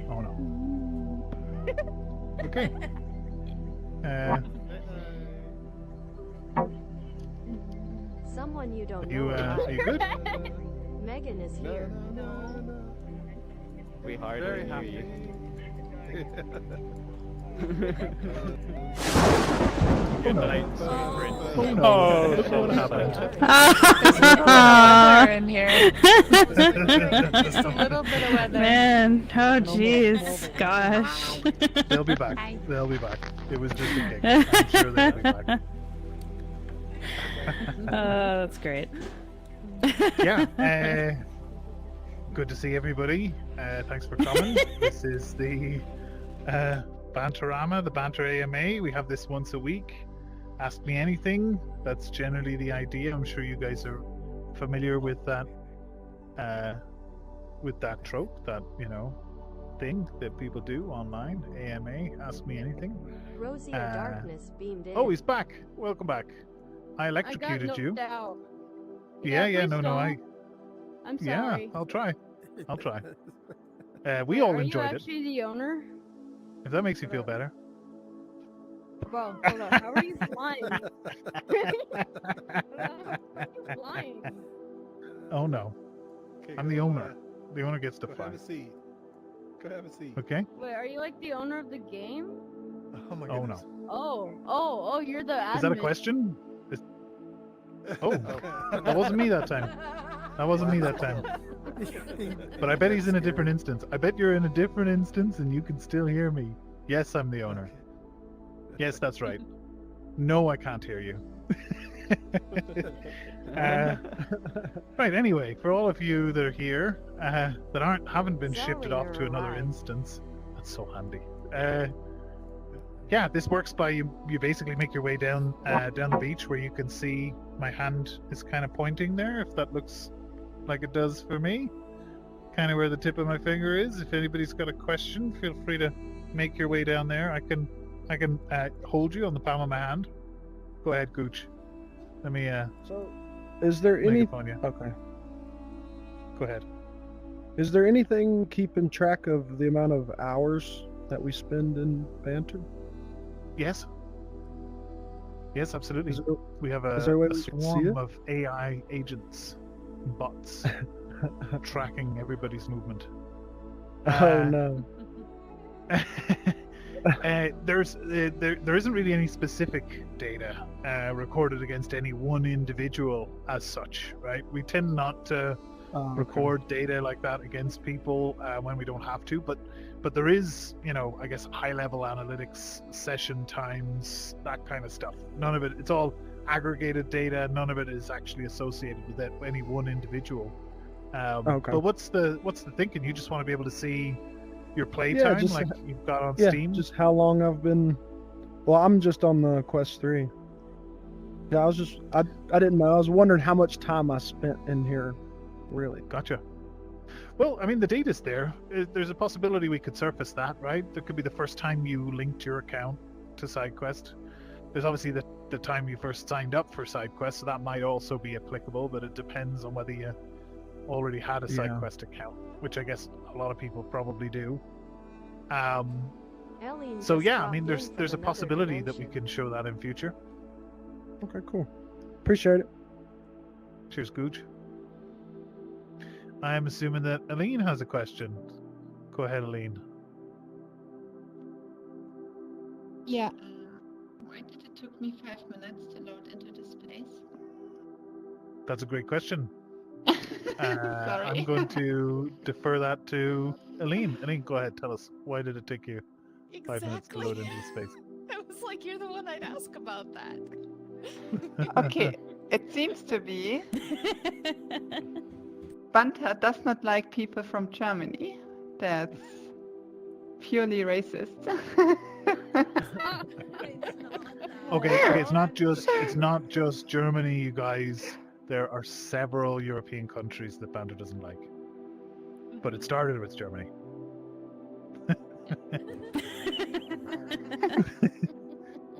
Oh no. Okay. Someone you don't Are you good? Megan is here. We hardly hear you. Good night. Oh no. Look what happened. There's a little bit of weather in here. Just a little bit of weather. Man, oh jeez, gosh. They'll be back. They'll be back. It was just a kick. I'm sure they'll be back. That's great. Yeah. Good to see everybody. Thanks for coming. This is the Banter-AMA, the Banter-AMA. We have this once a week. Ask me anything. That's generally the idea. I'm sure you guys are familiar with that trope, that thing that people do online. AMA, ask me anything. Rosie of Darkness beamed in. Oh, he's back. Welcome back. I electrocuted you. Out. Yeah, no, I'm sorry. Yeah, I'll try. We all enjoyed Are you actually the owner? If that makes you feel better. Bro, hold on. How are you flying? How are you flying? Oh no. Okay, I'm the owner. The owner gets to Go fly. have a seat. Go have a seat. Okay? Wait, are you like the owner of the game? Oh my Oh goodness. no. Oh, you're the admin. Is that a question? Oh, that wasn't me that time. But I bet he's in a different instance. I bet you're in a different instance and you can still hear me. Yes, I'm the owner. Yes, that's right. No, I can't hear you. Right, anyway, for all of you that are here, that haven't been shifted off to another instance, that's so handy. Yeah, this works by you basically make your way down the beach where you can see my hand is kind of pointing there, if that looks like it does for me. Kind of where the tip of my finger is. If anybody's got a question, feel free to make your way down there. I can hold you on the palm of my hand. Go ahead, Gooch. Let me So, is there any? megaphone you. Okay. Go ahead. Is there anything keeping track of the amount of hours that we spend in Banter? Yes. Yes, absolutely. We have a there a way we can see swarm it? of AI agents, bots, tracking everybody's movement. Oh no. There isn't really any specific data recorded against any one individual as such, right? We tend not to record data like that against people when we don't have to, but there is, I guess, high-level analytics, session times, that kind of stuff. None of it, it's all aggregated data. None of it is actually associated with any one individual. But what's the thinking? You just want to be able to see your playtime, like you've got on Steam? Just how long I've been. Well, I'm just on the Quest 3. Yeah, I didn't know. I was wondering how much time I spent in here, really. Gotcha. Well, I mean, the data's there. There's a possibility we could surface that, right? There could be the first time you linked your account to Sidequest. There's obviously the time you first signed up for Sidequest, so that might also be applicable, but it depends on whether you already had a Sidequest account, which I guess a lot of people probably do. So yeah, I mean, there's a possibility that we can show that in future. Okay, cool. Appreciate it. Cheers, Gooch. I'm assuming that Aline has a question. Go ahead, Aline. Yeah. Why did it took me 5 minutes to load into this space? That's a great question. Sorry. I'm going to defer that to Aline. Aline, go ahead. Tell us, why did it take you 5 minutes to load into the space? It was like, you're the one I'd ask about that. Okay, it seems to be Banter does not like people from Germany. That's purely racist. Okay, it's not just Germany, you guys. There are several European countries that Banter doesn't like. But it started with Germany.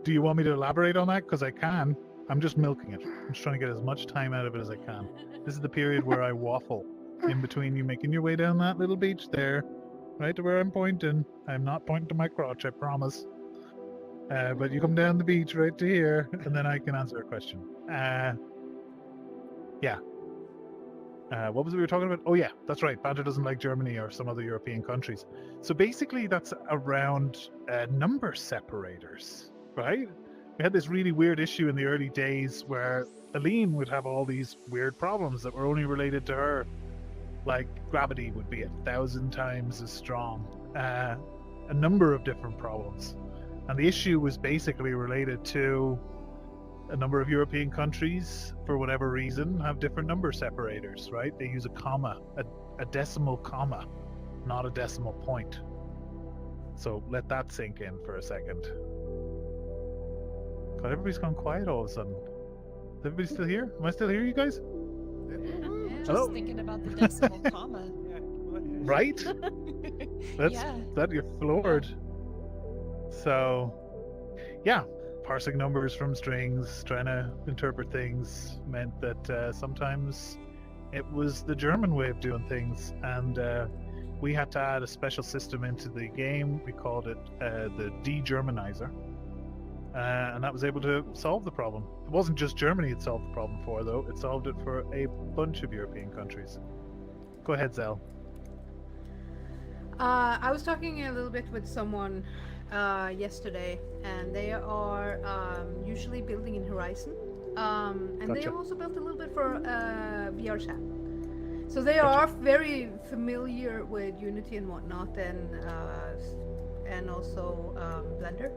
Do you want me to elaborate on that? Because I can. I'm just milking it. I'm just trying to get as much time out of it as I can. This is the period where I waffle. in between you making your way down that little beach there, right to where I'm pointing. I'm not pointing to my crotch, I promise. But you come down the beach right to here, and then I can answer a question. Yeah. What was it we were talking about? Oh yeah, that's right. Banter doesn't like Germany or some other European countries. So basically that's around number separators, right? We had this really weird issue in the early days where Aline would have all these weird problems that were only related to her. Like gravity would be 1,000 times as strong. A number of different problems. And the issue was basically related to a number of European countries, for whatever reason, have different number separators, right? They use a comma, a decimal comma, not a decimal point. So let that sink in for a second. God, everybody's gone quiet all of a sudden. Is everybody still here? Am I still here, you guys? Just Hello? thinking about the decimal comma. Right? That's Yeah. that you're floored. So, yeah, parsing numbers from strings, trying to interpret things meant that sometimes it was the German way of doing things, and we had to add a special system into the game. We called it the de-Germanizer, and that was able to solve the problem. It wasn't just Germany it solved the problem for, though. It solved it for a bunch of European countries. Go ahead, Zell. I was talking a little bit with someone yesterday, and they are usually building in Horizon, and they Gotcha. also built a little bit for VR chat. So they are very familiar with Unity and whatnot, and also Blender.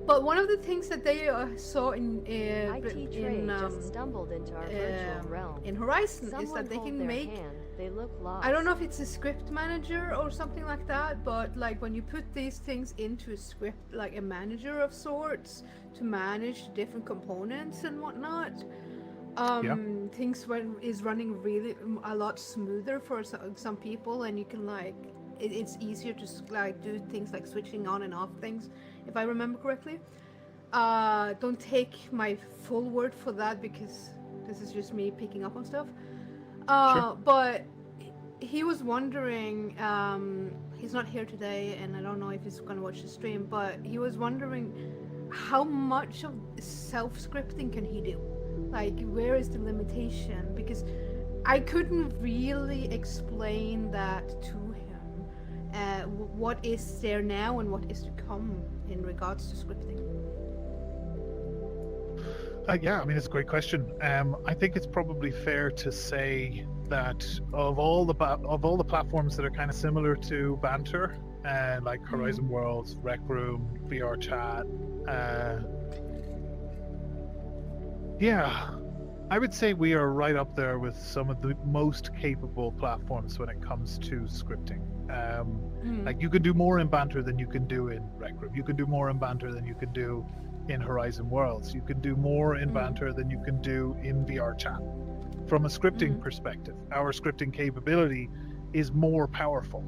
But one of the things that they saw in IT Trade just stumbled into our virtual realm. in Horizon is Someone that they hold can their make. hand. They look lost. I don't know if it's a script manager or something like that, but like when you put these things into a script, like a manager of sorts to manage different components and whatnot, things is running really a lot smoother for some people, and you can like it's easier to like do things like switching on and off things, if I remember correctly. Don't take my full word for that because this is just me picking up on stuff. Sure. But he was wondering, he's not here today, and I don't know if he's gonna watch the stream, but he was wondering how much of self-scripting can he do? Like, where is the limitation? Because I couldn't really explain that to him. What is there now and what is to come in regards to scripting? Yeah, I mean, it's a great question. I think it's probably fair to say that of all the platforms that are kind of similar to Banter, like Horizon Worlds, Rec Room, VR Chat, yeah, I would say we are right up there with some of the most capable platforms when it comes to scripting. Like you can do more in Banter than you can do in Rec Room. You can do more in Banter than you can do in Horizon Worlds. You can do more in Banter than you can do in VR Chat. From a scripting perspective, our scripting capability is more powerful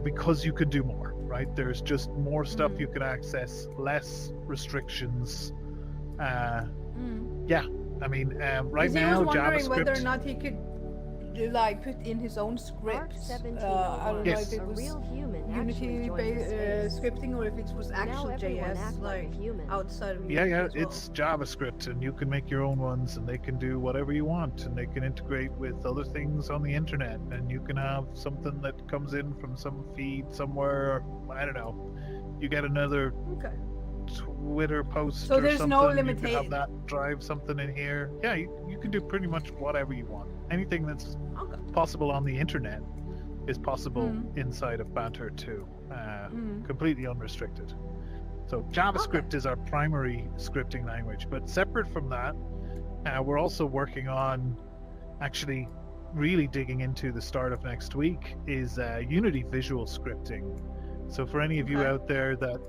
because you can do more, right? There's just more stuff you can access, less restrictions. Yeah, I mean, right now, he was wondering JavaScript. whether or not he could like put in his own script. I don't know Yes. if it A was real human actually Unity joined the space. scripting or if it was Now actual everyone JS acts like a human. outside of Yeah, Unity yeah, as well. it's JavaScript, and you can make your own ones, and they can do whatever you want, and they can integrate with other things on the internet, and you can have something that comes in from some feed somewhere. I don't know. You get another Okay. Twitter post So or there's something. no You can limita- have that drive something in here. Yeah, you can do pretty much whatever you want. Anything that's Okay. possible on the internet is possible inside of Banter too. Completely unrestricted. So JavaScript is our primary scripting language, but separate from that, we're also working on actually really digging into the start of next week is Unity visual scripting. So for any of you out there that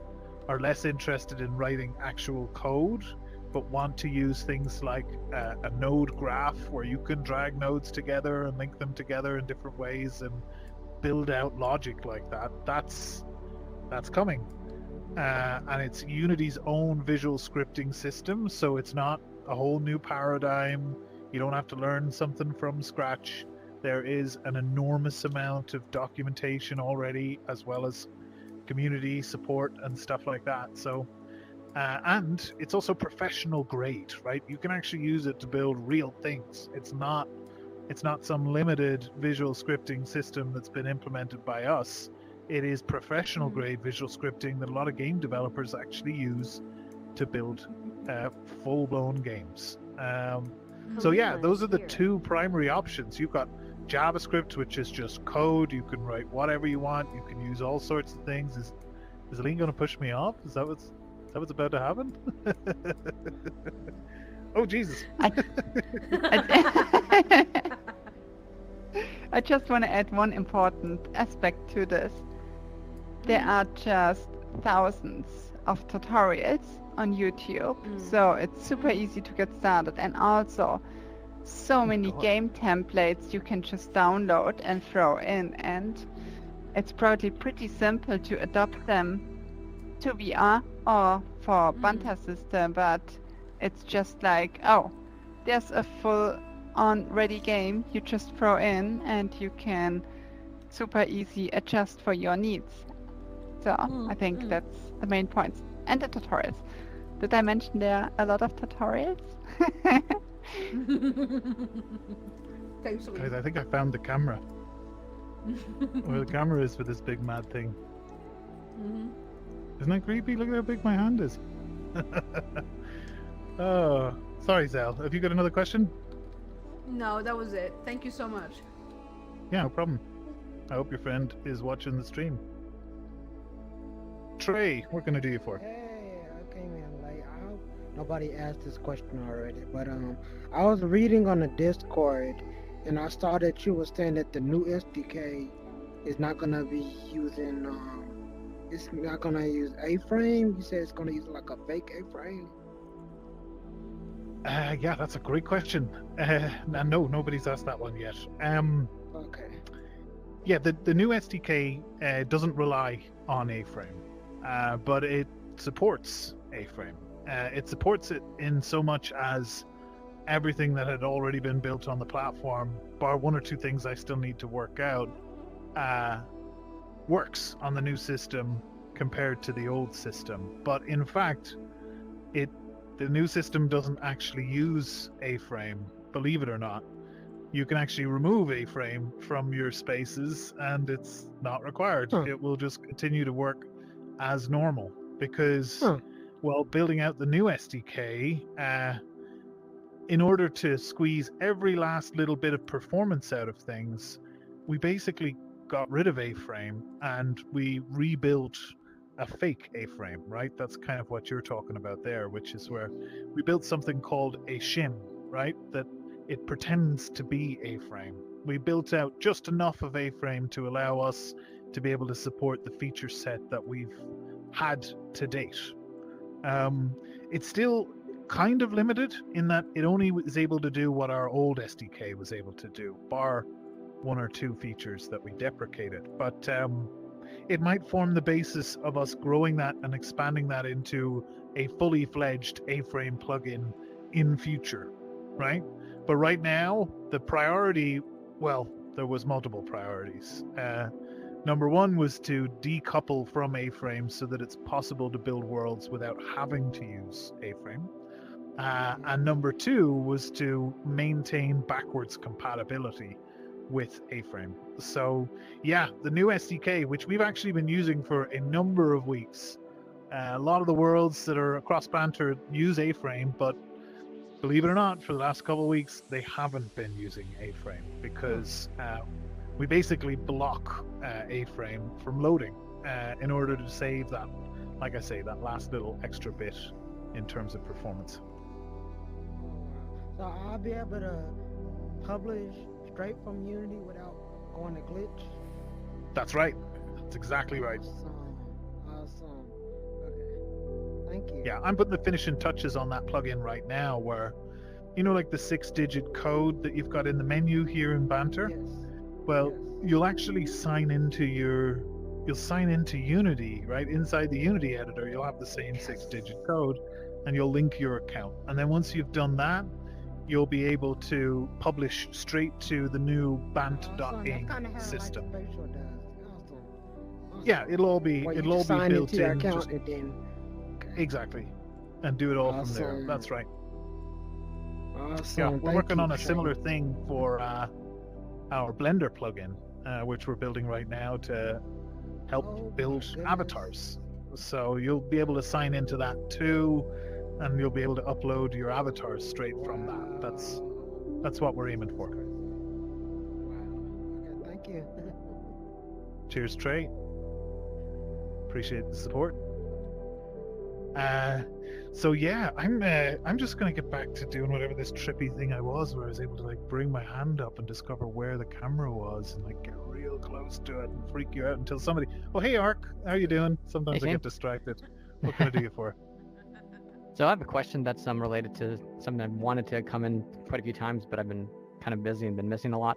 are less interested in writing actual code, but want to use things like a node graph where you can drag nodes together and link them together in different ways and build out logic like that, that's coming. And it's Unity's own visual scripting system, so it's not a whole new paradigm. You don't have to learn something from scratch. There is an enormous amount of documentation already, as well as community support and stuff like that. So, and it's also professional grade, right? You can actually use it to build real things. It's not some limited visual scripting system that's been implemented by us. It is professional grade visual scripting that a lot of game developers actually use to build full-blown games. So yeah, those are the two primary options. You've got JavaScript, which is just code. You can write whatever you want. You can use all sorts of things. Is Aline going to push me off? Is that what's about to happen? Oh Jesus! I just want to add one important aspect to this. There are just thousands of tutorials on YouTube, so it's super easy to get started, and also so many game templates you can just download and throw in, and it's probably pretty simple to adopt them to VR or for Banter system, but it's just like, oh, there's a full-on ready game you just throw in, and you can super easy adjust for your needs. So I think that's the main points. And the tutorials. Did I mention there are a lot of tutorials? Thanks, Guys, I think I found the camera. Where the camera is for this big mad thing. Isn't that creepy? Look at how big my hand is. Oh, sorry, Zell. Have you got another question? No, that was it. Thank you so much. Yeah, no problem. I hope your friend is watching the stream. Trey, what can I do you for? Hey, I came in late. I hope nobody asked this question already, but I was reading on the Discord, and I saw that you were saying that the new SDK is not gonna be using it's not gonna use A-frame. You said it's gonna use like a fake A-frame. Yeah, that's a great question. No, nobody's asked that one yet. Okay. Yeah, the new SDK doesn't rely on A-frame, but it supports A-frame. It supports it in so much as everything that had already been built on the platform, bar one or two things I still need to work out, works on the new system compared to the old system. But in fact, the new system doesn't actually use A-frame, believe it or not. You can actually remove A-frame from your spaces and it's not required. It will just continue to work as normal because, well, building out the new SDK, in order to squeeze every last little bit of performance out of things, we basically got rid of A-frame and we rebuilt a fake A-frame, right? That's kind of what you're talking about there, which is where we built something called a shim, right? That it pretends to be A-frame. We built out just enough of A-frame to allow us to be able to support the feature set that we've had to date. It's still kind of limited in that it only was able to do what our old SDK was able to do, bar one or two features that we deprecated. But it might form the basis of us growing that and expanding that into a fully fledged A-frame plugin in future, right? But right now, the priority, well, there was multiple priorities. Number one was to decouple from A-frame so that it's possible to build worlds without having to use A-frame. And number two was to maintain backwards compatibility with A-frame. So yeah, the new SDK, which we've actually been using for a number of weeks, a lot of the worlds that are across Banter use A-frame, but believe it or not, for the last couple of weeks, they haven't been using A-frame because we basically block A-frame from loading in order to save that, like I say, that last little extra bit in terms of performance. So I'll be able to publish straight from Unity without going to glitch? That's right. That's exactly right. Awesome. Okay. Thank you. Yeah, I'm putting the finishing touches on that plugin right now where, you know, like the 6-digit code that you've got in the menu here in Banter? Yes. Well, Yes. you'll actually sign into Unity, right? Inside the Unity editor, you'll have the same 6-digit code and you'll link your account. And then once you've done that, you'll be able to publish straight to the new Banter.AMA system. Yeah, it'll all be built into your in. account and then Exactly, and do it all from there. Awesome. That's right. awesome. Yeah, we're Thank working you, on a Trey. similar thing for our Blender plugin, which we're building right now to help Oh, my build goodness. avatars. So you'll be able to sign into that too, and you'll be able to upload your avatars straight from that. That's what we're aiming for. Wow. Okay, thank you. Cheers, Trey. Appreciate the support. So yeah, I'm just gonna get back to doing whatever this trippy thing I was, where I was able to like bring my hand up and discover where the camera was and like get real close to it and freak you out until somebody. Oh hey Ark, how you doing? Sometimes Hey, I Shane. get distracted. What can I do you for? So I have a question that's related to something I've wanted to come in quite a few times, but I've been kind of busy and been missing a lot.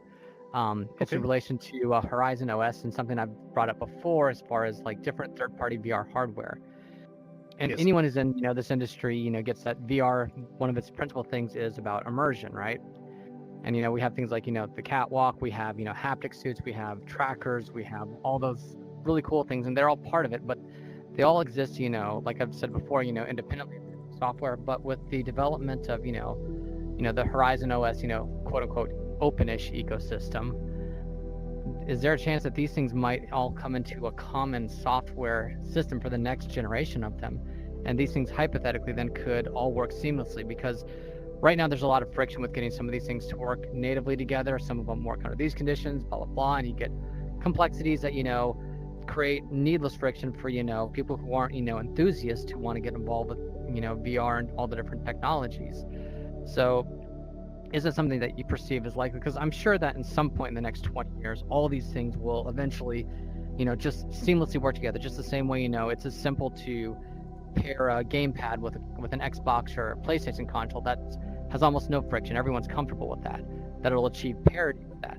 It's in Okay. relation to Horizon OS and something I've brought up before as far as like different third-party VR hardware. And Yes. anyone who's in this industry, gets that VR. One of its principal things is about immersion, right? And we have things like the catwalk, we have haptic suits, we have trackers, we have all those really cool things, and they're all part of it. But they all exist, like I've said before, independently of software. But with the development of the Horizon OS, quote unquote openish ecosystem, is there a chance that these things might all come into a common software system for the next generation of them? And these things hypothetically then could all work seamlessly, because right now there's a lot of friction with getting some of these things to work natively together. Some of them work under these conditions, blah, blah, blah. And you get complexities that, create needless friction for, people who aren't, enthusiasts who want to get involved with, VR and all the different technologies. So is it something that you perceive as likely? Because I'm sure that in some point in the next 20 years, all these things will eventually, just seamlessly work together. Just the same way, it's as simple to pair a gamepad with an Xbox or a PlayStation console that has almost no friction. Everyone's comfortable with that. That it'll achieve parity with that.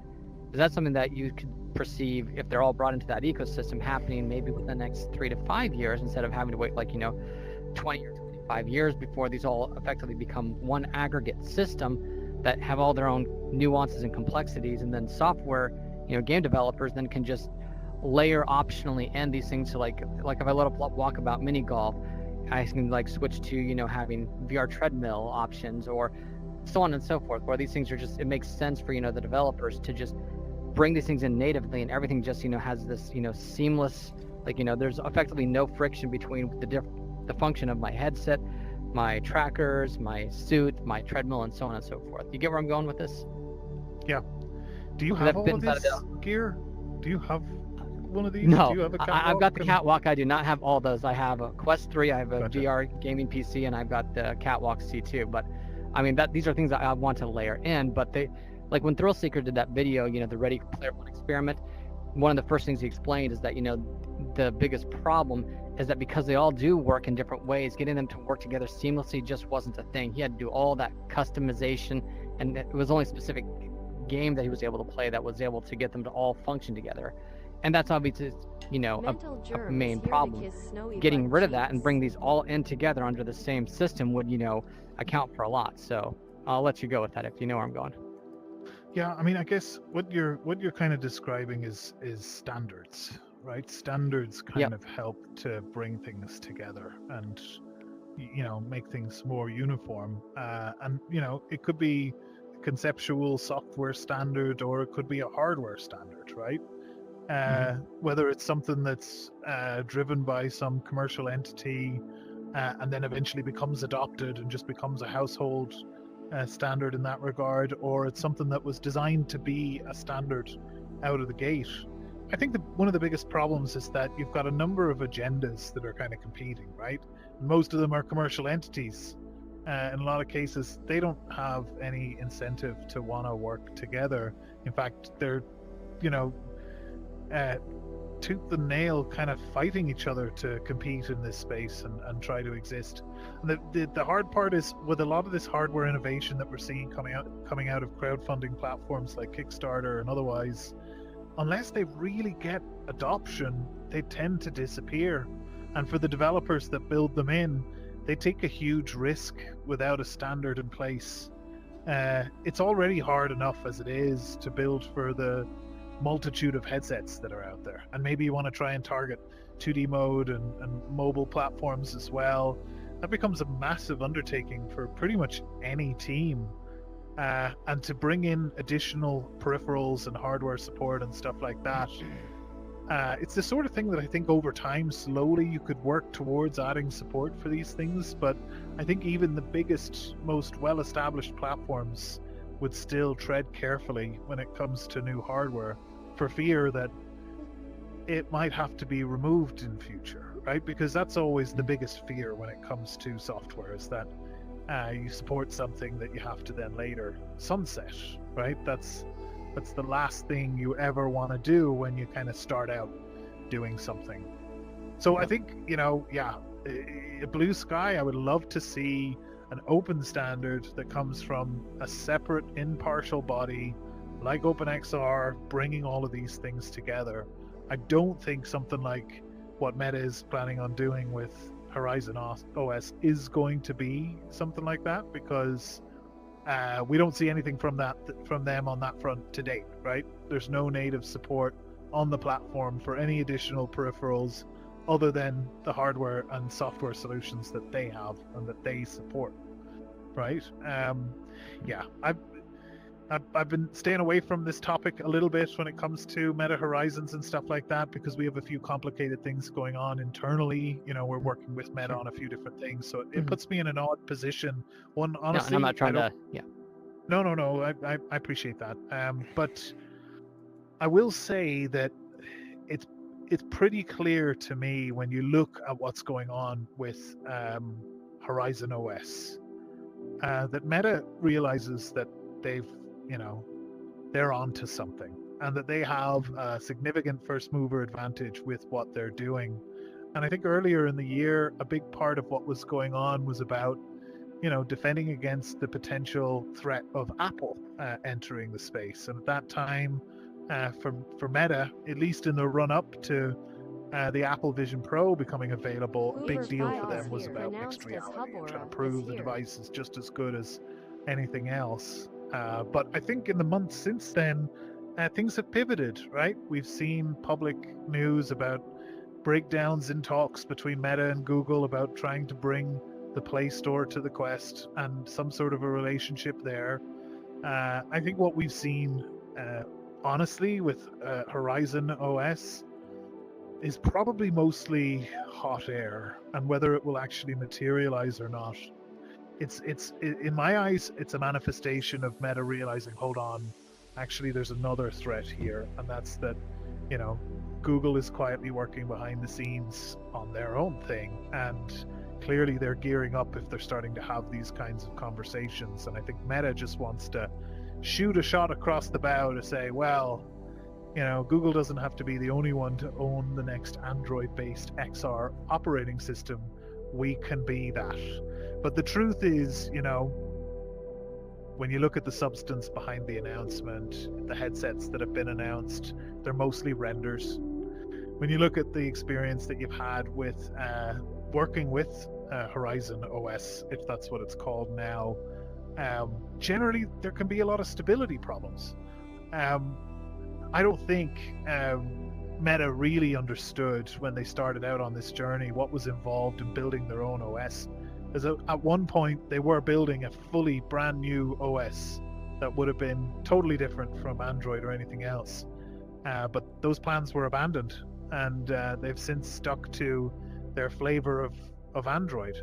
Is that something that you could perceive, if they're all brought into that ecosystem, happening maybe within the next 3 to 5 years, instead of having to wait 20 or 25 years before these all effectively become one aggregate system that have all their own nuances and complexities, and then software, game developers then can just layer optionally and these things to like if I load up Walkabout Mini Golf, I can switch to having VR treadmill options or so on and so forth, where these things are just, it makes sense for the developers to just bring these things in natively, and everything just has this seamless, there's effectively no friction between the function of my headset, my trackers, my suit, my treadmill, and so on and so forth. You get where I'm going with this? Yeah. Do you have all of this gear? Do you have one of these? No, Do you have a I've got the catwalk? catwalk. I do not have all those. I have a Quest 3, I have a Gotcha. VR gaming PC, and I've got the catwalk C2. But I mean, these are things that I want to layer in. But they, like when Thrillseeker did that video, the Ready Player One experiment, one of the first things he explained is that the biggest problem is that because they all do work in different ways, getting them to work together seamlessly just wasn't a thing. He had to do all that customization, and it was only a specific game that he was able to play that was able to get them to all function together. And that's obviously, a main problem. Getting rid of that and bring these all in together under the same system would, account for a lot. So I'll let you go with that if you know where I'm going. Yeah, I mean, I guess what you're kind of describing is standards, right? Standards kind of help to bring things together and make things more uniform. And it could be a conceptual software standard, or it could be a hardware standard, right? Whether it's something that's driven by some commercial entity and then eventually becomes adopted and just becomes a household standard in that regard, or it's something that was designed to be a standard out of the gate. I think one of the biggest problems is that you've got a number of agendas that are kind of competing, right? Most of them are commercial entities. In a lot of cases, they don't have any incentive to want to work together. In fact, they're, tooth and nail kind of fighting each other to compete in this space and try to exist. And the hard part is, with a lot of this hardware innovation that we're seeing coming out of crowdfunding platforms like Kickstarter and otherwise, unless they really get adoption, they tend to disappear. And for the developers that build them in, they take a huge risk without a standard in place. it's already hard enough as it is to build for the multitude of headsets that are out there. And maybe you want to try and target 2D mode and mobile platforms as well. That becomes a massive undertaking for pretty much any team. And to bring in additional peripherals and hardware support and stuff like that, it's the sort of thing that I think over time, slowly you could work towards adding support for these things. But I think even the biggest, most well-established platforms would still tread carefully when it comes to new hardware, for fear that it might have to be removed in future, right? Because that's always the biggest fear when it comes to software, is that you support something that you have to then later sunset, right? That's the last thing you ever want to do when you kind of start out doing something. So I think, a blue sky, I would love to see an open standard that comes from a separate impartial body like OpenXR, bringing all of these things together. I don't think something like what Meta is planning on doing with Horizon OS is going to be something like that, because we don't see anything from them on that front to date, right? There's no native support on the platform for any additional peripherals other than the hardware and software solutions that they have and that they support, right? I've been staying away from this topic a little bit when it comes to Meta Horizons and stuff like that, because we have a few complicated things going on internally. We're working with Meta on a few different things, so it puts me in an odd position. One, honestly, no, I'm not trying to. Yeah. No, I appreciate that. But I will say that it's pretty clear to me when you look at what's going on with Horizon OS that Meta realizes that they're onto something, and that they have a significant first mover advantage with what they're doing. And I think earlier in the year, a big part of what was going on was about, defending against the potential threat of Apple entering the space. And at that time, for Meta, at least in the run up to the Apple Vision Pro becoming available, a big deal for them was about mixed reality and trying to prove the device is just as good as anything else. But I think in the months since then, things have pivoted, right? We've seen public news about breakdowns in talks between Meta and Google about trying to bring the Play Store to the Quest and some sort of a relationship there. I think what we've seen, honestly, with Horizon OS is probably mostly hot air, and whether it will actually materialize or not. It's in my eyes, it's a manifestation of Meta realizing, hold on, actually there's another threat here, and that's that, Google is quietly working behind the scenes on their own thing, and clearly they're gearing up if they're starting to have these kinds of conversations. And I think Meta just wants to shoot a shot across the bow to say, well, Google doesn't have to be the only one to own the next Android-based XR operating system. We can be that. But the truth is, when you look at the substance behind the announcement, the headsets that have been announced, they're mostly renders. When you look at the experience that you've had with working with Horizon OS, if that's what it's called now, generally there can be a lot of stability problems. I don't think Meta really understood when they started out on this journey what was involved in building their own OS. As at one point they were building a fully brand new OS that would have been totally different from Android or anything else, but those plans were abandoned, and they've since stuck to their flavor of Android.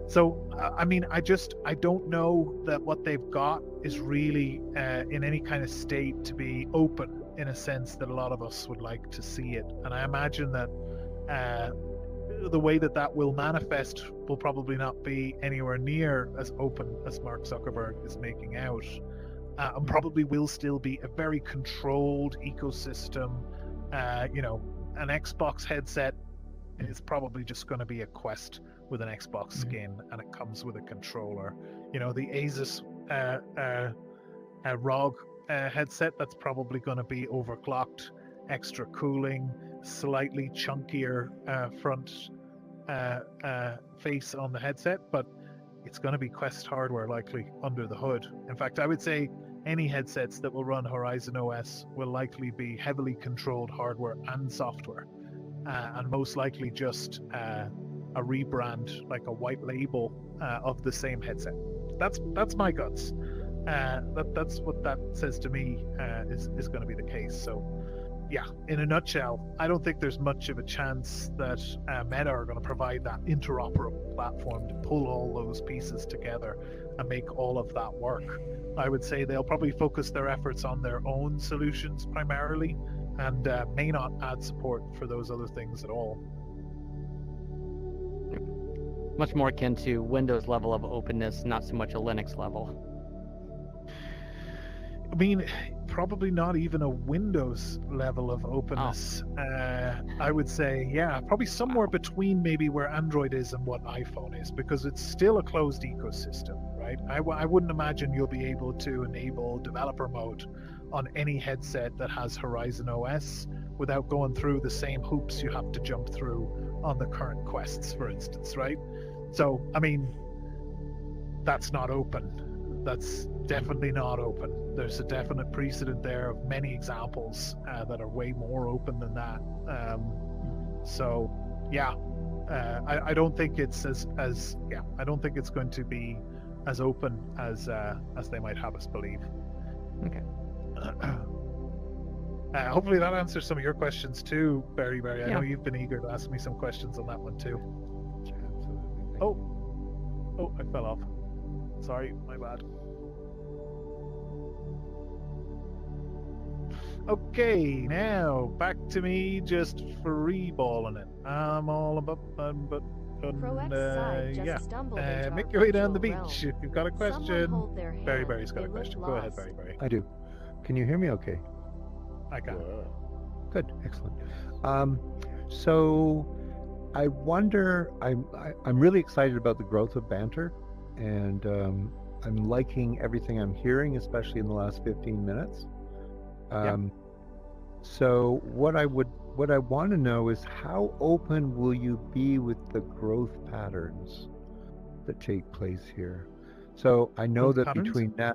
So I mean, I don't know that what they've got is really in any kind of state to be open in a sense that a lot of us would like to see it. And I imagine that the way that will manifest will probably not be anywhere near as open as Mark Zuckerberg is making out, and probably will still be a very controlled ecosystem. An Xbox headset is probably just going to be a Quest with an Xbox skin, and it comes with a controller. The Asus ROG headset, that's probably going to be overclocked, extra cooling, slightly chunkier front face on the headset, but it's going to be Quest hardware likely under the hood. In fact, I would say any headsets that will run Horizon OS will likely be heavily controlled hardware and software, and most likely just a rebrand, like a white label of the same headset. That's my guts. That's what that says to me is going to be the case. So, yeah, in a nutshell, I don't think there's much of a chance that Meta are going to provide that interoperable platform to pull all those pieces together and make all of that work. I would say they'll probably focus their efforts on their own solutions primarily, and may not add support for those other things at all. Much more akin to Windows level of openness, not so much a Linux level. I mean, probably not even a Windows level of openness. I would say, yeah, probably somewhere between maybe where Android is and what iPhone is, because it's still a closed ecosystem, right? I wouldn't imagine you'll be able to enable developer mode on any headset that has Horizon OS without going through the same hoops you have to jump through on the current Quests, for instance, right? So, I mean, that's not open. That's definitely not open. There's a definite precedent there of many examples that are way more open than that. So, yeah, I don't think it's I don't think it's going to be as open as they might have us believe. Okay. Hopefully that answers some of your questions too, Barry. I know you've been eager to ask me some questions on that one too. Oh, I fell off. Sorry, my bad. Okay, now back to me just freeballing it. I'm all about fun, but make your way down the beach if you've got a question. Barry's got a question. Go ahead, Barry. I do. Can you hear me okay? I can. Good, excellent. So I wonder, I'm really excited about the growth of Banter, and I'm liking everything I'm hearing, especially in the last 15 minutes. So what I want to know is, how open will you be with the growth patterns that take place here? So I know that between now,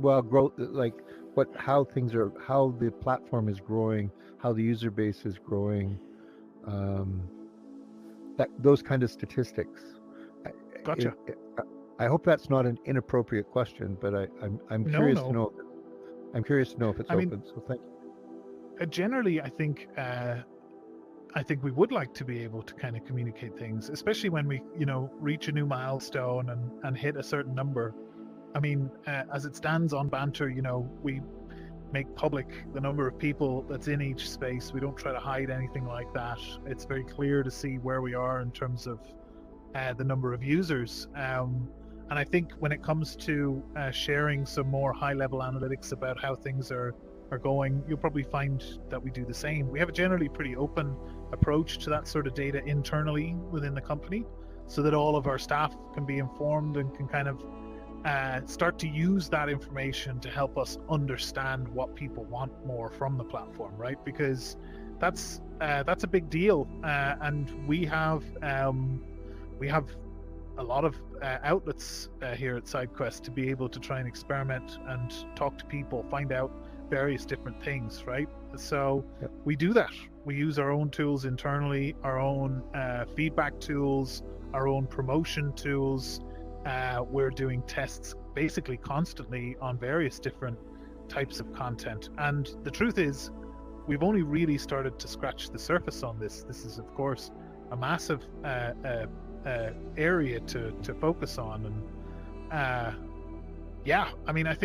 growth, like how the platform is growing, how the user base is growing, those kind of statistics. Gotcha. I hope that's not an inappropriate question, but I'm curious to know. I'm curious to know if it's open. So thank you. Generally, I think we would like to be able to kind of communicate things, especially when we, reach a new milestone and hit a certain number. I mean, as it stands on Banter, we make public the number of people that's in each space. We don't try to hide anything like that. It's very clear to see where we are in terms of the number of users. And I think when it comes to sharing some more high-level analytics about how things are going, you'll probably find that we do the same. We have a generally pretty open approach to that sort of data internally within the company, so that all of our staff can be informed and can kind of start to use that information to help us understand what people want more from the platform, right? Because that's a big deal, and we have a lot of outlets here at Sidequest to be able to try and experiment and talk to people, find out various different things, right? So we do that. We use our own tools internally, our own feedback tools, our own promotion tools. We're doing tests basically constantly on various different types of content. And the truth is, we've only really started to scratch the surface on this. This is, of course, a massive area to focus on. And I mean, I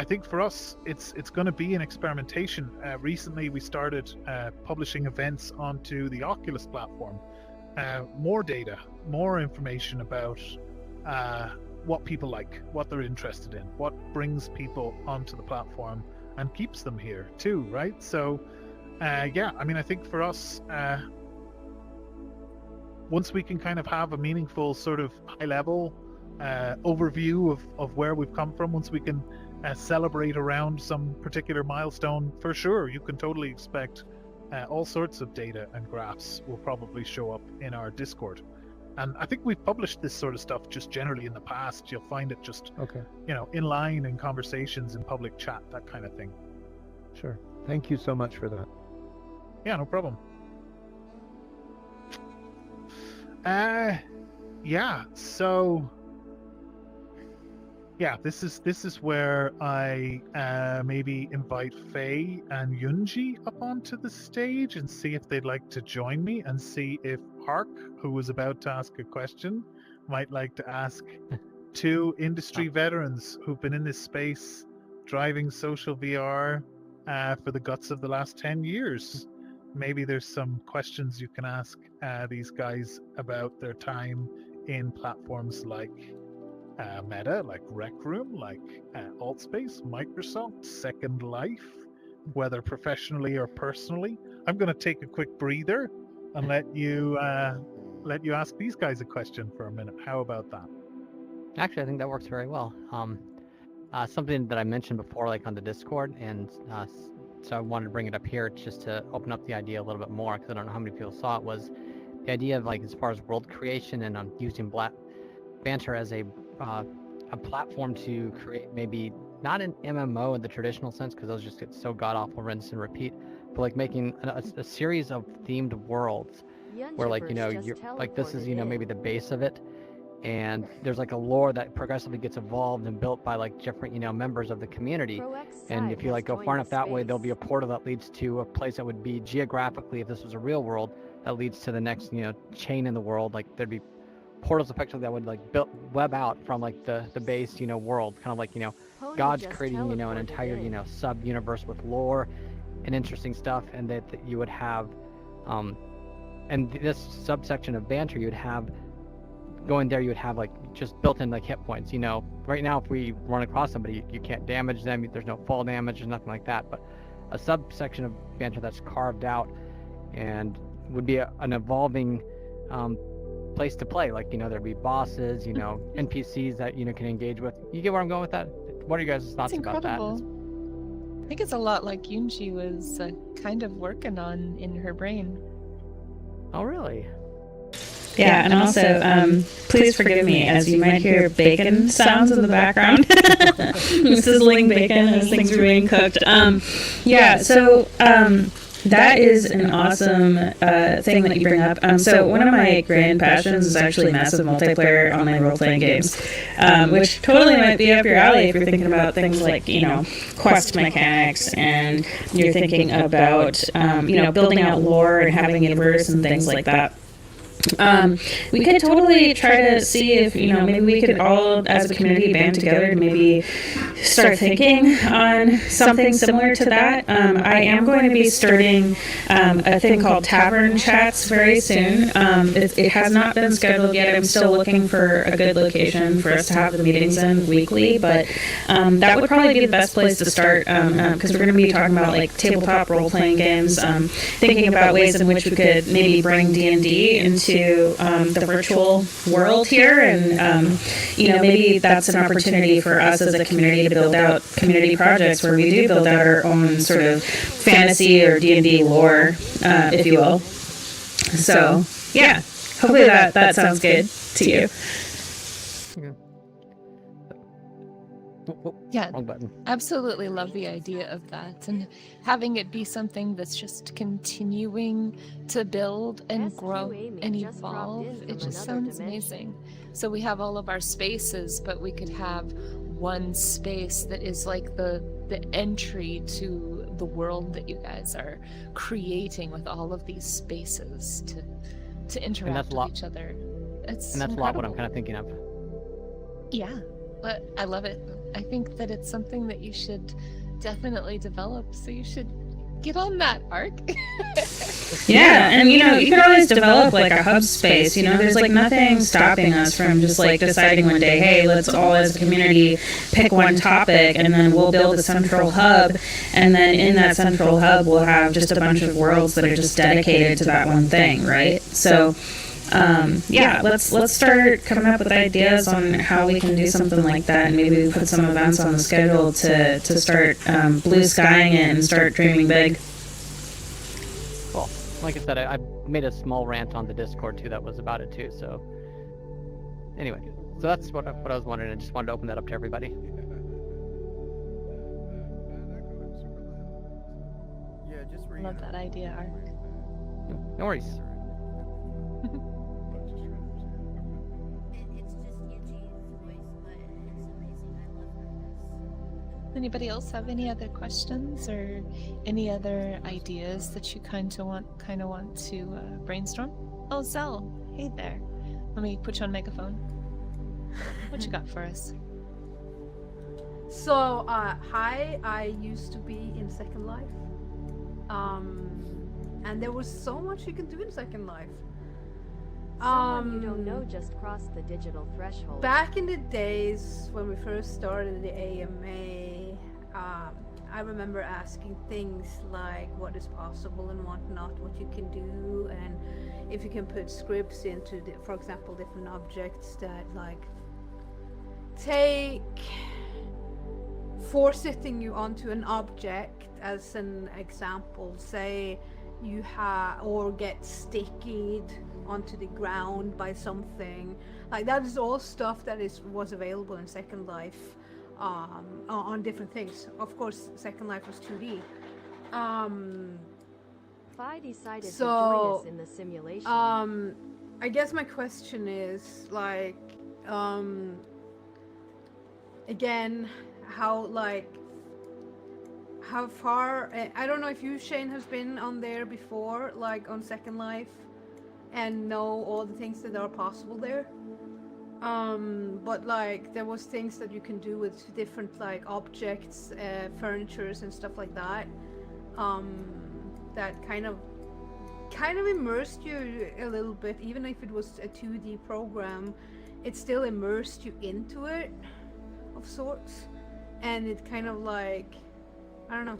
think for us, it's going to be an experimentation. Recently, we started publishing events onto the Oculus platform. More data, more information about what people like, what they're interested in, what brings people onto the platform and keeps them here too, right? So, I mean, I think for us, once we can kind of have a meaningful sort of high-level overview of where we've come from, once we can celebrate around some particular milestone, for sure, you can totally expect all sorts of data and graphs will probably show up in our Discord. And I think we've published this sort of stuff just generally in the past. You'll find it just, Okay. in line in conversations in public chat, that kind of thing. Sure. Thank you so much for that. Yeah, no problem. Yeah. So, yeah, this is where I maybe invite Faye and Yunji up onto the stage and see if they'd like to join me, and see if Hark, who was about to ask a question, might like to ask two industry veterans who've been in this space driving social VR for the guts of the last 10 years. Maybe there's some questions you can ask these guys about their time in platforms like Meta, like Rec Room, like Altspace, Microsoft, Second Life, whether professionally or personally. I'm going to take a quick breather and let you ask these guys a question for a minute. How about that? Actually, I think that works very well. Something that I mentioned before, like on the Discord, and so I wanted to bring it up here just to open up the idea a little bit more, because I don't know how many people saw it, was the idea of, like, as far as world creation, and I'm using Banter as a platform to create maybe not an MMO in the traditional sense, because those just get so god-awful, rinse and repeat, but like making a series of themed worlds where, like, you're like, this is, maybe the base of it, and there's like a lore that progressively gets evolved and built by like different members of the community. And if you like go far enough that way, there'll be a portal that leads to a place that would be geographically, if this was a real world, that leads to the next chain in the world. Like there'd be portals effectively that would like web out from like the base world, kind of like God's creating an entire sub universe with lore and interesting stuff, and that you would have and this subsection of Banter, you would have going there, you would have like just built-in like hit points. Right now, if we run across somebody, you can't damage them. There's no fall damage. There's nothing like that. But a subsection of Banter that's carved out and would be an evolving place to play. Like there'd be bosses, NPCs that can engage with. You get where I'm going with that? What are you guys' thoughts about that? I think it's a lot like Yunji was kind of working on in her brain. Oh, really? Yeah, and also, please forgive me as you might hear bacon sounds in the background. Sizzling bacon as things are being cooked. So that is an awesome thing that you bring up. So one of my grand passions is actually massive multiplayer online role-playing games, which totally might be up your alley if you're thinking about things like, quest mechanics, and you're thinking about, building out lore and having a universe and things like that. We could totally try to see if, maybe we could all, as a community, band together to maybe start thinking on something similar to that. I am going to be starting a thing called Tavern Chats very soon. It has not been scheduled yet. I'm still looking for a good location for us to have the meetings in weekly, but that would probably be the best place to start, because we're going to be talking about like tabletop role-playing games, thinking about ways in which we could maybe bring D&D into the virtual world here, and maybe that's an opportunity for us as a community to build out community projects where we do build out our own sort of fantasy or D&D lore, if you will. So yeah, hopefully that sounds good to you. Yeah, absolutely love the idea of that, and having it be something that's just continuing to build and grow and evolve. It just sounds amazing. So we have all of our spaces, but we could have one space that is like the entry to the world that you guys are creating, with all of these spaces to interact with each other. That's a lot what I'm kind of thinking of. Yeah, but I love it. I think that it's something that you should definitely develop, so you should get on that, Ark. Yeah, and you can always develop like a hub space. There's like nothing stopping us from just like deciding one day, hey, let's all as a community pick one topic, and then we'll build a central hub, and then in that central hub we'll have just a bunch of worlds that are just dedicated to that one thing, right? So let's start coming up with ideas on how we can do something like that, and maybe we put some events on the schedule to start blue skying it and start dreaming big. Well, like I said, I made a small rant on the Discord too that was about it too, so anyway, so that's what I was wondering. I just wanted to open that up to everybody. Yeah, just I love that idea, Ark. No worries. Anybody else have any other questions or any other ideas that you kind of want to brainstorm? Oh, Zell, hey there. Let me put you on megaphone. What you got for us? So, hi, I used to be in Second Life. And there was so much you can do in Second Life. Someone you don't know just crossed the digital threshold. Back in the days when we first started the AMA, I remember asking things like what is possible and what not, what you can do, and if you can put scripts into, for example, different objects that like take force-sitting you onto an object as an example. Say you or get stickied onto the ground by something like that. Is all stuff that was available in Second Life on different things. Of course, Second Life was 2D. Fi decided to join us in the simulation. I guess my question is like, again, how far, I don't know if you, Shane, has been on there before, like on Second Life, and know all the things that are possible there. But like there was things that you can do with different like objects, furnitures and stuff like that, that kind of immersed you a little bit. Even if it was a 2D program, it still immersed you into it of sorts, and it kind of like, I don't know.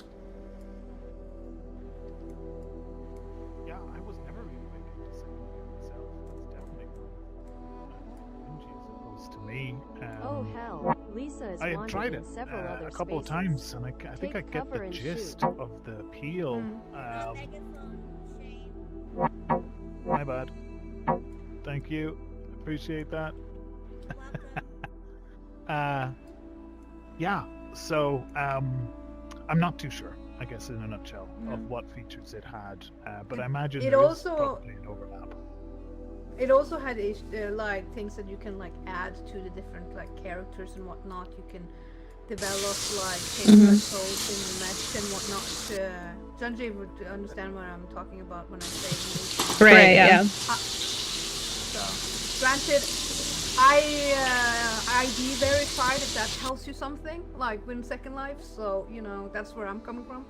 Yeah, I was never really big into Second Life myself. That's definitely opposed to me. Oh hell, Lisa is I had tried it several other a couple of spaces. times, and I think I get the gist of the appeal. My bad. Thank you. Appreciate that. Yeah. So I'm not too sure, I guess, in a nutshell, of what features it had, but I imagine there is probably an overlap. It also had like things that you can like add to the different like characters and whatnot. You can develop like things like codes in the mesh and whatnot. Junji would understand what I'm talking about when I say right, yeah. So, granted, I ID verified if that tells you something, like with Second Life, so, you know, that's where I'm coming from.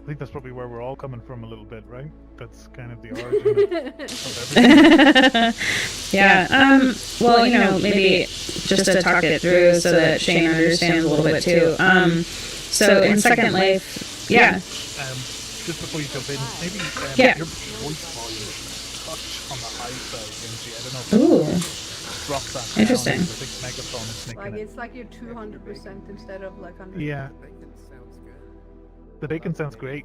I think that's probably where we're all coming from a little bit, right? That's kind of the origin of everything. Yeah. Well, you know, maybe just to talk it through so that Shane understands a little bit too. So in Second Life, yeah. Just before you jump in, maybe your voice volume is a touch on the high side, Genji. I don't know if you drop that down. Interesting. I think megaphone is making like it's like you're 200% instead of like 100%. Yeah. The bacon sounds great.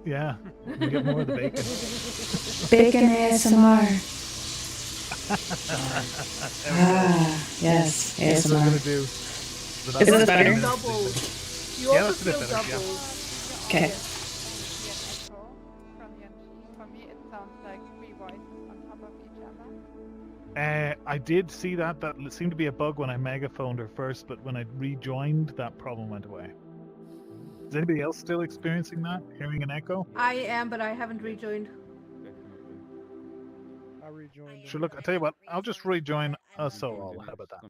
Yeah, we can get more of the bacon. Bacon ASMR. Yes, ASMR. What do. Is this better? You also feel double. Okay. For me, it sounds like 3 voices on top of each other. I did see that. That seemed to be a bug when I megaphoned her first, but when I rejoined, that problem went away. Is anybody else still experiencing that? Hearing an echo? I am, but I haven't rejoined. I rejoined. Sure, look, I'll tell you what, I'll just rejoin us all. How about that?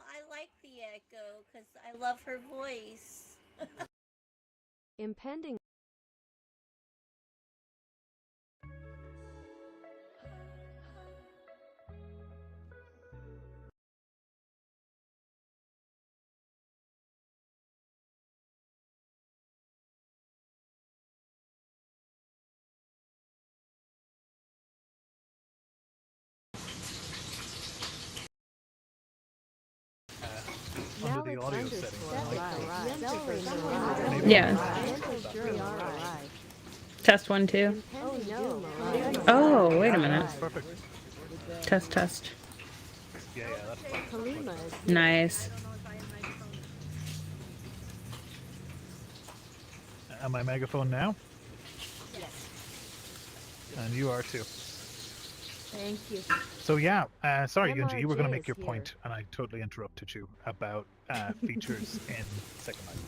I like the echo because I love her voice. Impending the audio settings. Yeah. Test 1, 2. Oh, wait a minute. Perfect. Test. Yeah, that's fine. Nice. Am I megaphone now? And you are too. Thank you. So yeah, sorry, Yunji, you were going to MRJ make your is point, and I totally interrupted you about features in Second Life.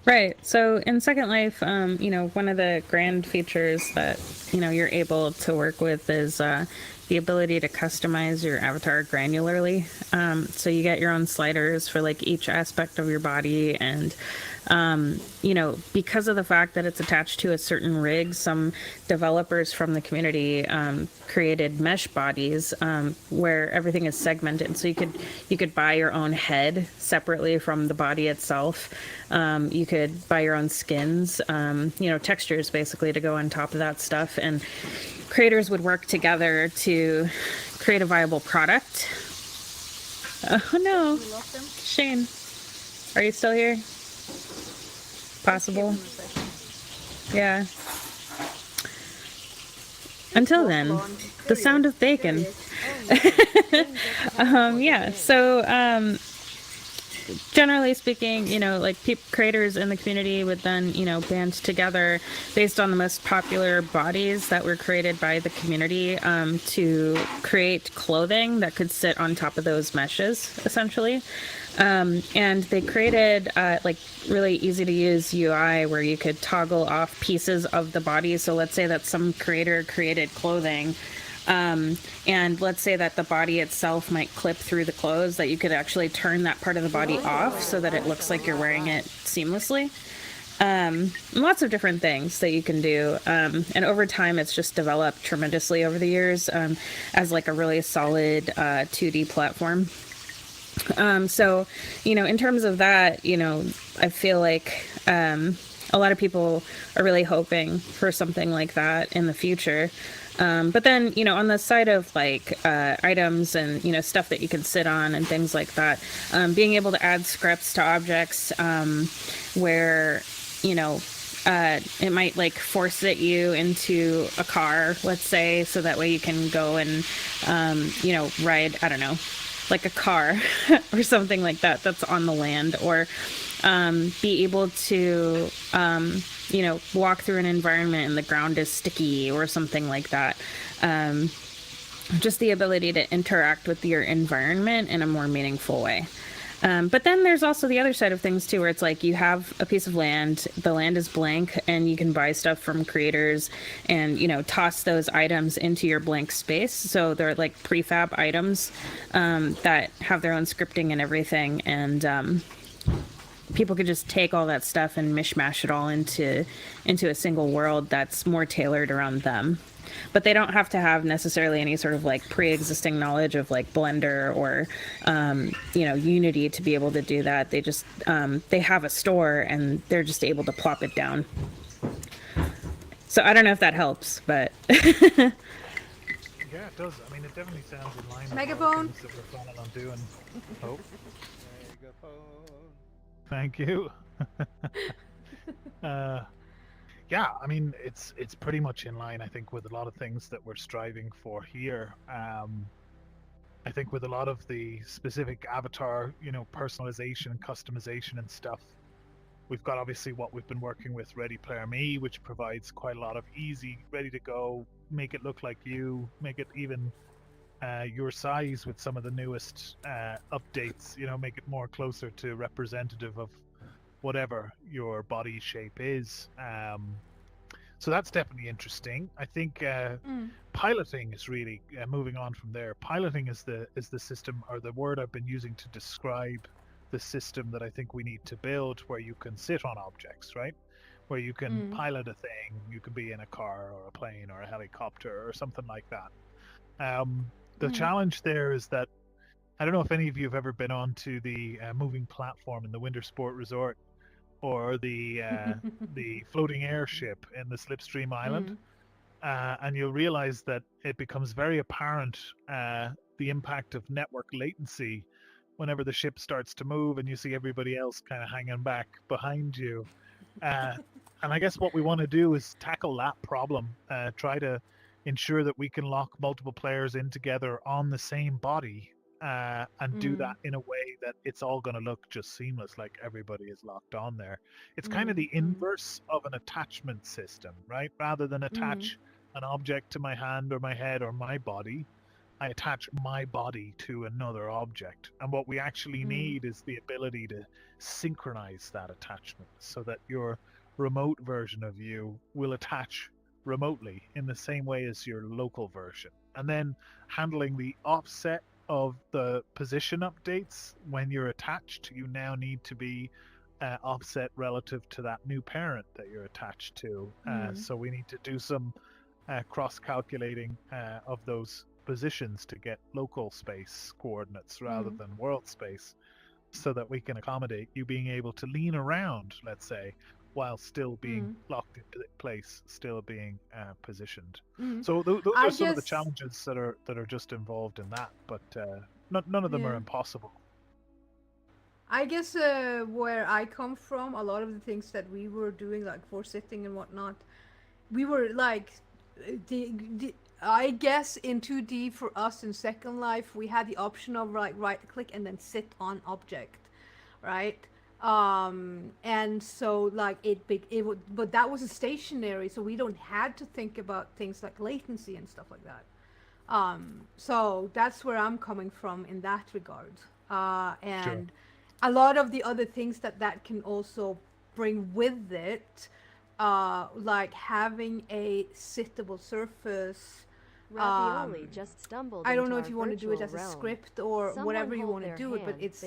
Right. So in Second Life, one of the grand features that, you're able to work with is the ability to customize your avatar granularly. So you get your own sliders for like each aspect of your body, and because of the fact that it's attached to a certain rig, some developers from the community created mesh bodies where everything is segmented. So you could buy your own head separately from the body itself. You could buy your own skins, textures basically to go on top of that stuff, and creators would work together to create a viable product. Oh no, Shane, are you still here? Possible. Yeah. Until then, the sound of bacon. Generally speaking, creators in the community would then, band together based on the most popular bodies that were created by the community to create clothing that could sit on top of those meshes, essentially. And they created really easy to use UI where you could toggle off pieces of the body. So let's say that some creator created clothing, and let's say that the body itself might clip through the clothes, that you could actually turn that part of the body off so that it looks like you're wearing it seamlessly. Lots of different things that you can do. And over time, it's just developed tremendously over the years as like a really solid 2D platform. So, in terms of that, I feel like a lot of people are really hoping for something like that in the future. But then, on the side of like items and, stuff that you can sit on and things like that, being able to add scripts to objects where, it might like force it you into a car, let's say, so that way you can go and, ride, I don't know, like a car or something like that that's on the land, or be able to walk through an environment and the ground is sticky or something like that. Just the ability to interact with your environment in a more meaningful way. But then there's also the other side of things too, where it's like you have a piece of land, the land is blank, and you can buy stuff from creators and, toss those items into your blank space. So they're like prefab items that have their own scripting and everything. And people could just take all that stuff and mishmash it all into a single world that's more tailored around them. But they don't have to have necessarily any sort of like pre-existing knowledge of like Blender or, Unity to be able to do that. They just, they have a store and they're just able to plop it down. So I don't know if that helps, but. Yeah, it does. I mean, it definitely sounds in line with Megaphone. things that we're planning on doing. Oh. Thank you. Yeah, I mean, it's pretty much in line, I think, with a lot of things that we're striving for here. I think with a lot of the specific avatar, personalization and customization and stuff, we've got obviously what we've been working with Ready Player Me, which provides quite a lot of easy, ready to go, make it look like you, make it even your size with some of the newest updates, make it more closer to representative of whatever your body shape is. So that's definitely interesting. I think piloting is really moving on from there. Piloting is the system, or the word I've been using to describe the system that I think we need to build, where you can sit on objects, right? Where you can pilot a thing. You could be in a car or a plane or a helicopter or something like that. The challenge there is that I don't know if any of you have ever been on to the moving platform in the Winter Sport Resort, or the floating airship in the Slipstream Island, and you'll realize that it becomes very apparent the impact of network latency whenever the ship starts to move and you see everybody else kind of hanging back behind you. And I guess what we want to do is tackle that problem, try to ensure that we can lock multiple players in together on the same body, and do that in a way that it's all going to look just seamless, like everybody is locked on there. It's kind of the inverse of an attachment system, right? Rather than attach an object to my hand or my head or my body, I attach my body to another object. And what we actually need is the ability to synchronize that attachment so that your remote version of you will attach remotely in the same way as your local version. And then handling the offset of the position updates when you're attached, you now need to be offset relative to that new parent that you're attached to. So we need to do some cross-calculating of those positions to get local space coordinates rather than world space, so that we can accommodate you being able to lean around, let's say, while still being locked into place, still being positioned. So those are some of the challenges that are just involved in that, but none of them are impossible. I guess where I come from, a lot of the things that we were doing, like force sitting and whatnot, we were like I guess in 2D for us in Second Life, we had the option of like right click and then sit on object, right? And so like it would, but that was a stationary, so we don't had to think about things like latency and stuff like that. So that's where I'm coming from in that regard. And a lot of the other things that can also bring with it, like having a sittable surface. Ravioli just stumbled. I don't know if you want to do it as a script or whatever you want to do it, but it's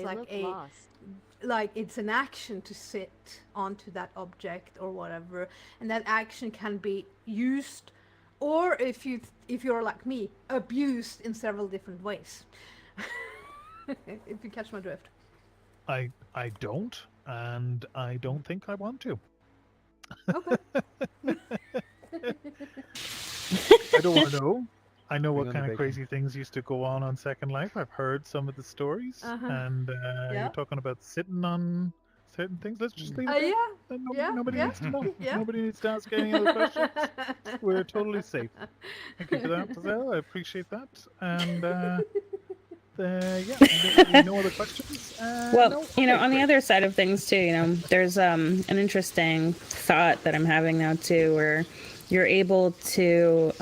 like it's an action to sit onto that object or whatever, and that action can be used, or if you're like me, abused in several different ways. If you catch my drift. I don't, and I don't think I want to. Okay. I don't want to know. I know what kind of crazy things used to go on Second Life. I've heard some of the stories, and you're talking about sitting on certain things. Let's just leave it there. Nobody needs to know. Nobody needs to ask any other questions. We're totally safe. Thank you for that, Giselle. I appreciate that. And no other questions? Well, no? On the other side of things too, there's an interesting thought that I'm having now too, where you're able to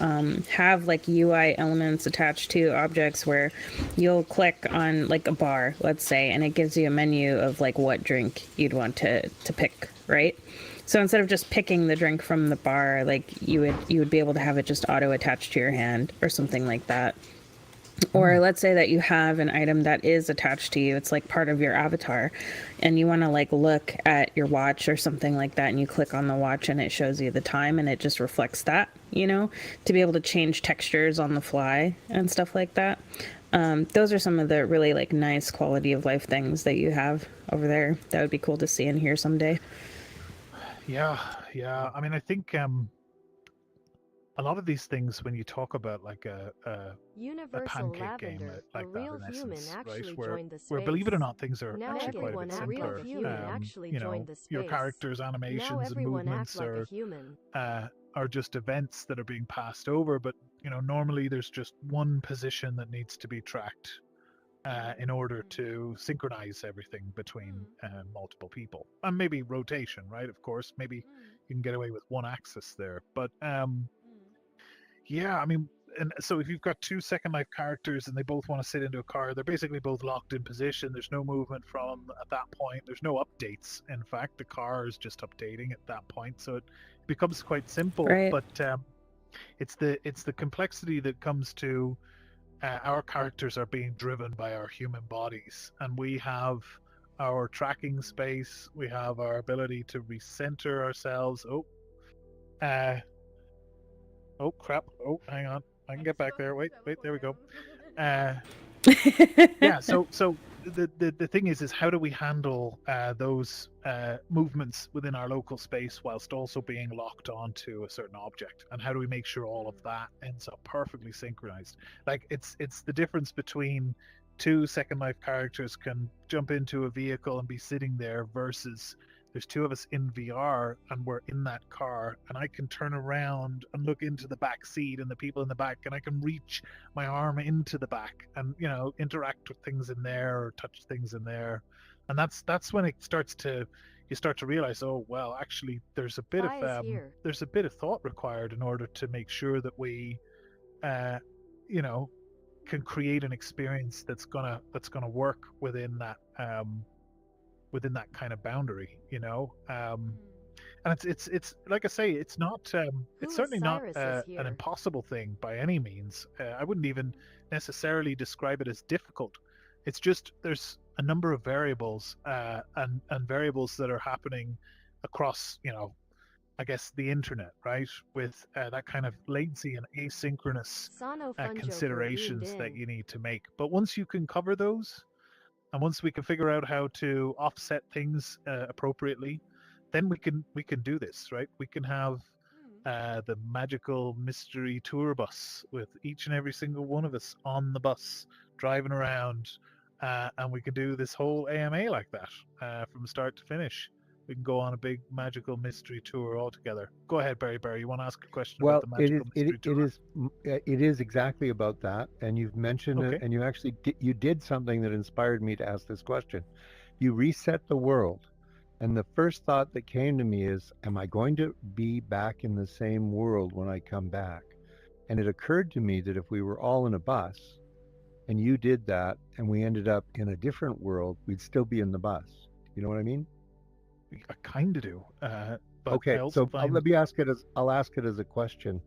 have like UI elements attached to objects where you'll click on like a bar, let's say, and it gives you a menu of like what drink you'd want to pick, right? So instead of just picking the drink from the bar, like you would be able to have it just auto attached to your hand or something like that. Or let's say that you have an item that is attached to you. It's like part of your avatar, and you want to like look at your watch or something like that, and you click on the watch and it shows you the time and it just reflects that, to be able to change textures on the fly and stuff like that. Those are some of the really like nice quality of life things that you have over there. That would be cool to see and hear someday. Yeah. I mean, I think a lot of these things, when you talk about like a pancake game like that, in essence, right, where believe it or not, things are actually quite a bit simpler. Your characters' animations and movements are just events that are being passed over, but normally there's just one position that needs to be tracked in order to synchronize everything between multiple people, and maybe rotation, right? Of course, maybe you can get away with one axis there, but yeah, I mean, and so if you've got two Second Life characters and they both want to sit into a car, they're basically both locked in position. There's no movement from them at that point. There's no updates. In fact, the car is just updating at that point, so it becomes quite simple. Right. But it's the complexity that comes to our characters are being driven by our human bodies, and we have our tracking space. We have our ability to recenter ourselves. Oh crap! Oh, hang on. I can get back there. Wait. There we go. Yeah. So the thing is how do we handle those movements within our local space whilst also being locked onto a certain object, and how do we make sure all of that ends up perfectly synchronized? Like it's the difference between two Second Life characters can jump into a vehicle and be sitting there versus there's two of us in VR and we're in that car and I can turn around and look into the back seat and the people in the back and I can reach my arm into the back and interact with things in there or touch things in there. And that's when it starts to you start to realize, oh well, actually there's a bit of thought required in order to make sure that we can create an experience that's gonna work within that kind of boundary, and it's like I say, it's not it's certainly not an impossible thing by any means. I wouldn't even necessarily describe it as difficult. It's just there's a number of variables and variables that are happening across I guess the internet, right? With that kind of latency and asynchronous considerations that you need to make. But once you can cover those, and once we can figure out how to offset things appropriately, then we can do this, right? We can have the magical mystery tour bus with each and every single one of us on the bus driving around, and we can do this whole AMA like that from start to finish. We can go on a big magical mystery tour all together. Go ahead, Barry. You want to ask a question about the magical mystery tour? It is exactly about that, and you've mentioned it, and you actually you did something that inspired me to ask this question. You reset the world, and the first thought that came to me is, am I going to be back in the same world when I come back? And it occurred to me that if we were all in a bus, and you did that, and we ended up in a different world, we'd still be in the bus. You know what I mean? I kind of do. But okay, so let me ask it I'll ask it as a question.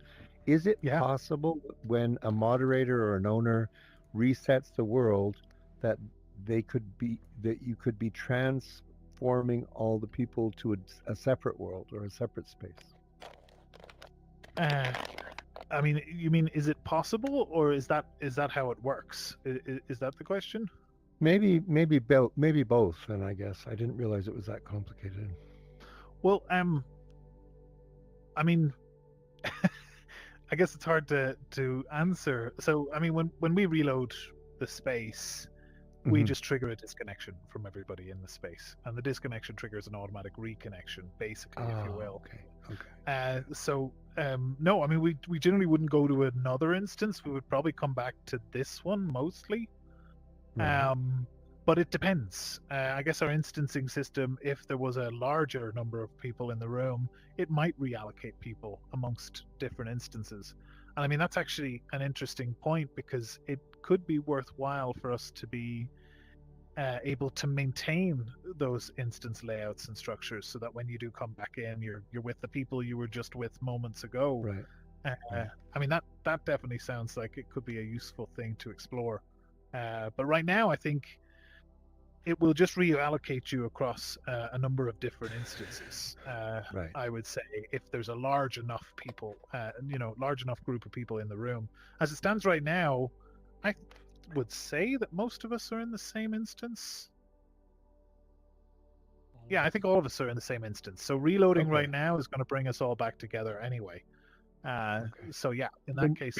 Is it possible when a moderator or an owner resets the world that you could be transforming all the people to a separate world or a separate space? I mean, you mean is it possible, or is that how it works? Is that the question? Maybe both. And I guess I didn't realize it was that complicated. Well, I mean, I guess it's hard to answer. So, I mean, when we reload the space, we just trigger a disconnection from everybody in the space, and the disconnection triggers an automatic reconnection, basically, if you will. Okay. So, no, I mean, we generally wouldn't go to another instance. We would probably come back to this one mostly. But it depends. I guess our instancing system, if there was a larger number of people in the room, it might reallocate people amongst different instances. And I mean, that's actually an interesting point, because it could be worthwhile for us to be able to maintain those instance layouts and structures, so that when you do come back in, you're with the people you were just with moments ago. Right. I mean, that definitely sounds like it could be a useful thing to explore. But right now, I think it will just reallocate you across a number of different instances. Right. I would say if there's a large enough people, large enough group of people in the room. As it stands right now, I would say that most of us are in the same instance. Yeah, I think all of us are in the same instance. So reloading right now is going to bring us all back together anyway. So yeah, in that case,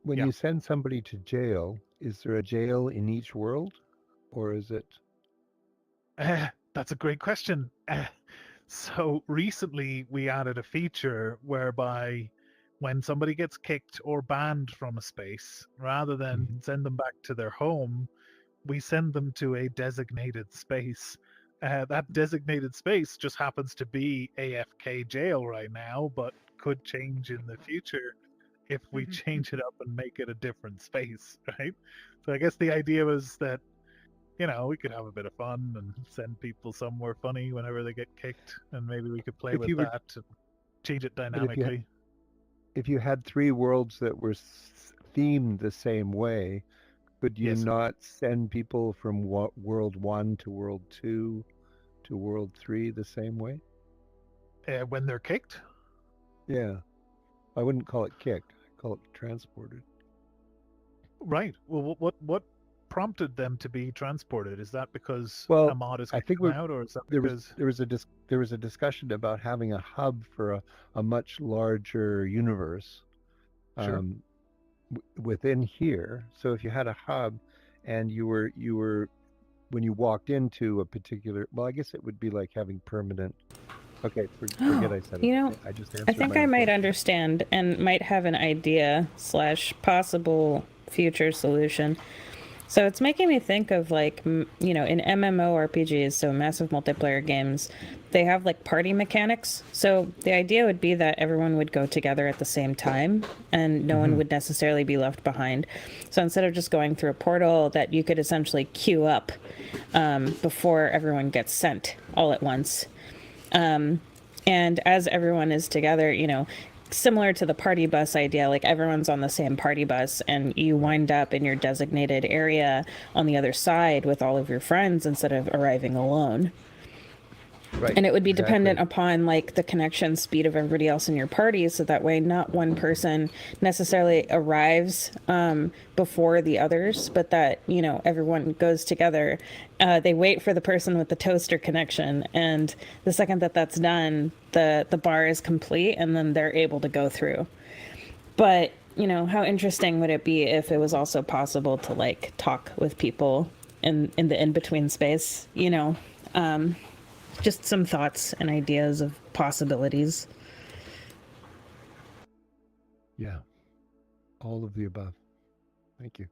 when you send somebody to jail, is there a jail in each world, or is it? That's a great question. So recently we added a feature whereby when somebody gets kicked or banned from a space, rather than send them back to their home, we send them to a designated space. That designated space just happens to be AFK jail right now, but could change in the future if we change it up and make it a different space, right? So I guess the idea was that, we could have a bit of fun and send people somewhere funny whenever they get kicked, and maybe we could play with that and change it dynamically. If you had 3 worlds that were themed the same way, could you not send people from world 1 to world 2 to world 3 the same way? When they're kicked? Yeah. I wouldn't call it kicked. I call it transported. Right. Well, what prompted them to be transported? Is that because a mod is coming out, or is that because there was a discussion about having a hub for a much larger universe within here? So if you had a hub and you were when you walked into a particular. Well, I guess it would be like having permanent. Okay, forget I said it. You know, I just I answered think my I own might question. understand and might have an idea / possible future solution. So it's making me think of like, you know, in MMORPGs, so massive multiplayer games, they have like party mechanics. So the idea would be that everyone would go together at the same time and no one would necessarily be left behind. So instead of just going through a portal, that you could essentially queue up before everyone gets sent all at once. And as everyone is together, you know, similar to the party bus idea, like everyone's on the same party bus and you wind up in your designated area on the other side with all of your friends instead of arriving alone. Right. And it would be exactly. dependent upon like the connection speed of everybody else in your party, so that way not one person necessarily arrives before the others, but that, you know, everyone goes together. They wait for the person with the toaster connection, and the second that that's done, the bar is complete, and then they're able to go through. But, you know, how interesting would it be if it was also possible to like talk with people in the in-between space, you know? Just some thoughts and ideas of possibilities. Yeah. All of the above. Thank you.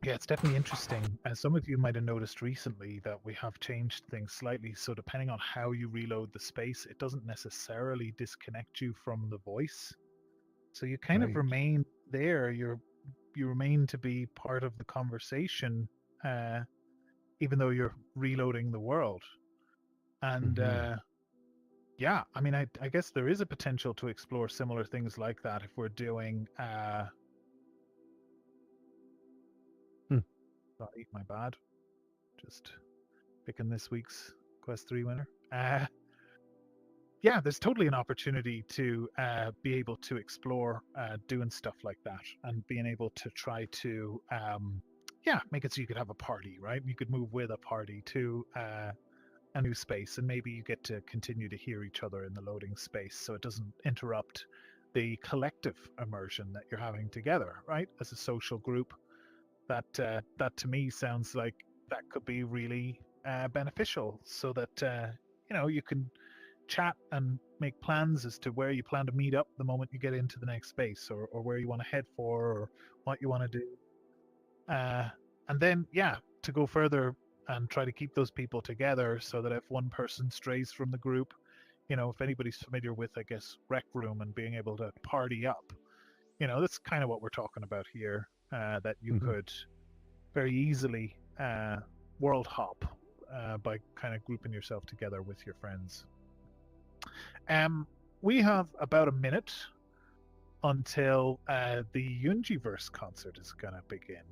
Yeah, it's definitely interesting. As some of you might have noticed recently, that we have changed things slightly. So depending on how you reload the space, it doesn't necessarily disconnect you from the voice. So you kind of Right. remain there. You remain to be part of the conversation, even though you're reloading the world. And yeah, I mean, I guess there is a potential to explore similar things like that if we're doing. Sorry, my bad. Just picking this week's Quest 3 winner. Yeah, there's totally an opportunity to be able to explore doing stuff like that and being able to try to, yeah, make it so you could have a party, right? You could move with a party to a new space, and maybe you get to continue to hear each other in the loading space, so it doesn't interrupt the collective immersion that you're having together, right? As a social group, that to me sounds like that could be really beneficial, so that you know, you can chat and make plans as to where you plan to meet up the moment you get into the next space, or where you want to head for, or what you want to do. And then, yeah, to go further and try to keep those people together, so that if one person strays from the group, you know, if anybody's familiar with, I guess, Rec Room and being able to party up, you know, that's kind of what we're talking about here, that you could very easily world hop by kind of grouping yourself together with your friends. We have about a minute until the Yunjiverse concert is going to begin,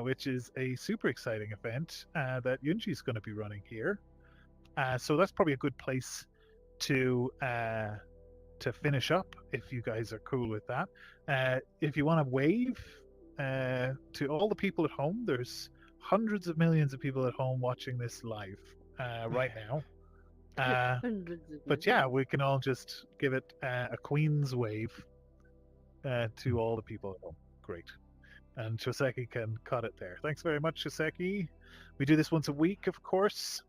which is a super exciting event that Yunji is going to be running here. So that's probably a good place to finish up, if you guys are cool with that. If you want to wave to all the people at home, there's hundreds of millions of people at home watching this live right now. But yeah, we can all just give it a Queen's wave to all the people at home. Great. And Shoseki can cut it there. Thanks very much, Shoseki. We do this once a week, of course.